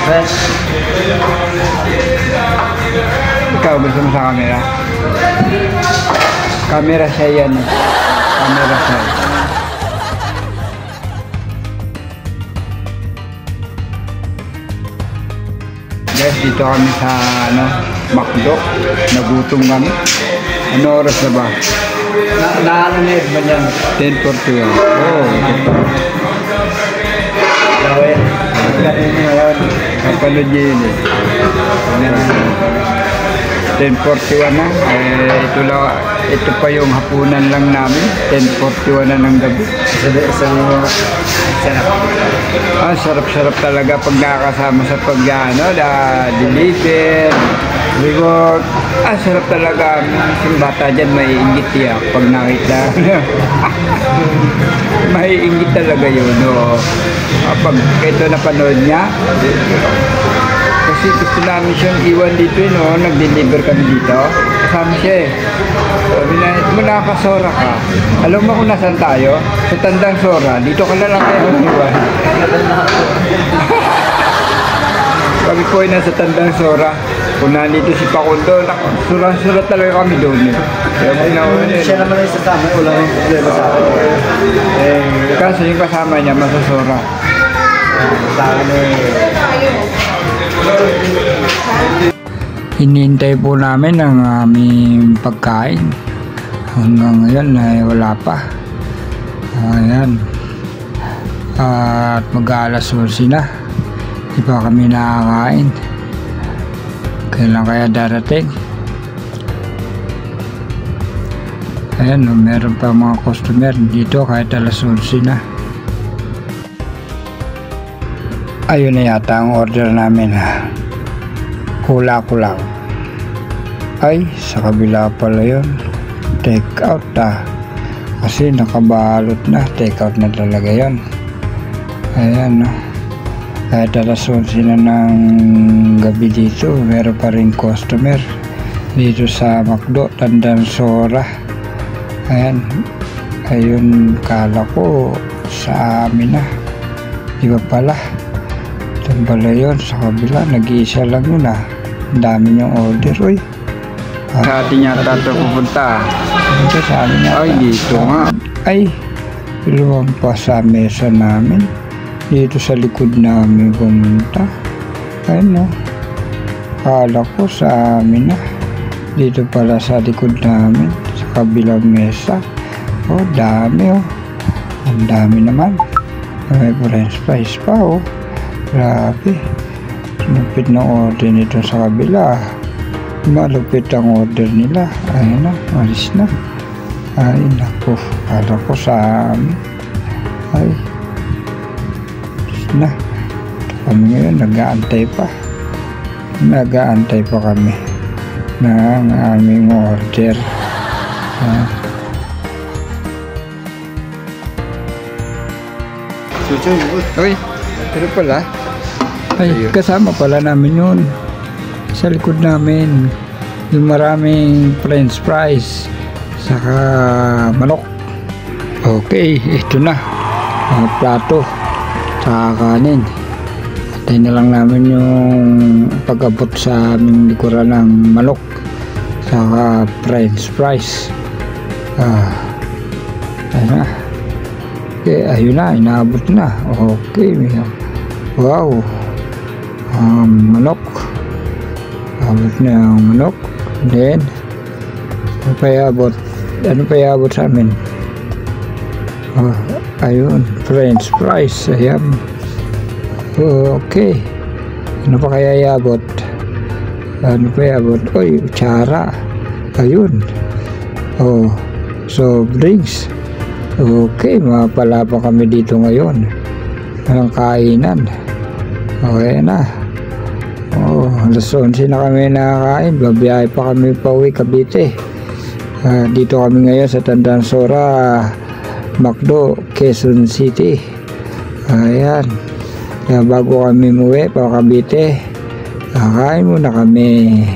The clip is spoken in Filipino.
Fresh. Ikaw, gusto mo sa camera? Camera siya yan. Camera siya. Guys, dito kami sa McDo. Nagutom kami. Ano oras na ba? Ano na yun ba yan? 10:41. Oh, Gawin. Gawin mo ngayon. kapanood niya yun eh. 10:41 na. Ito pa yung hapunan lang namin. 10:41 na ng gabi. Sarap-sarap talaga pag nakakasama sa deliver. Reward. Sarap talaga. Yung bata dyan may inggit yan pag nakita. May inggit talaga yun. Pag ito napanood niya, kasi gusto namin siyang iwan dito, nag-deliver kami dito. Kasama siya eh. Sabi na, mo nakakasora ka. Alam mo kung nasan tayo? Sa Tandang Sora. Dito ka na lang kayo iwan. Kami po ay nasa Tandang Sora. Kung nandito si Pakundo, sura-sura talaga kami doon. Siya naman yung sasama. Wala yung problema sa akin. Kasi yung kasama niya, masasora. Sa akin Hinihintay po namin ang aming pagkain. Hanggang ngayon ay wala pa. Ayan. At mag-alas 11 na. Di pa kami nakakain. Kailan kaya darating? Ayan, meron pa mga customer dito kahit alas 11 na. Ayun na yata ang order namin. Hula ko lang. Ay, sa kabila pala yun. Take out kasi nakabalot na. Take out na talaga yun. Ayan, no. Kahit alas 11 na ng gabi dito, meron pa rin customer dito sa McDo, Tandang Sora. Ayan. Ayun, kala ko sa amin na. Iba pala. Ito pala yun, sa kabila. Nag-iisa lang yun Ang dami niyong order, uy. Sa atin yata ito pupunta. Ito sa amin yata. Ay, dito nga. Ay, iluwang pa sa mesa namin. Dito sa likod namin pumunta. Ayun, no. Kala ko sa amin na. Dito pala sa likod namin. Sa kabilang mesa. Oh, dami, oh. Ang dami naman. May french fries pa, oh. Grabe. Sinupit ng order nito sa kabila. Malupit ang order nila. Ayun na, alis na. Ay, naku. Kala ko sa amin. Ay. Na kami ngayon nag-aantay pa kami ng aming order. Uy, pero pala ay kasama pala namin yun sa likod namin yung maraming french fries saka manok. Okay, ito na ang plato sa kanin. Atay na lang namin yung pag-abot sa aming likuran ng manok saka french fries. Ayun na. Okay, ayun na, inaabot na. Okay, wow. Manok. Abot na yung manok. Then ano pa iabot sa amin? Ayun, french fries. Ayan. Okay. Ano pa kaya iabot? Uy, kutsara. Ayun. So drinks. Okay, mapala pa kami dito ngayon. Ang kainan. Okay na. Alas 11 na kami nakakain. Babiyahe pa kami pauwi Cavite. Dito kami ngayon sa Tandang Sora, McDo, Quezon City. Ayan. Kaya bago kami muwi pa Cavite, kakain muna kami.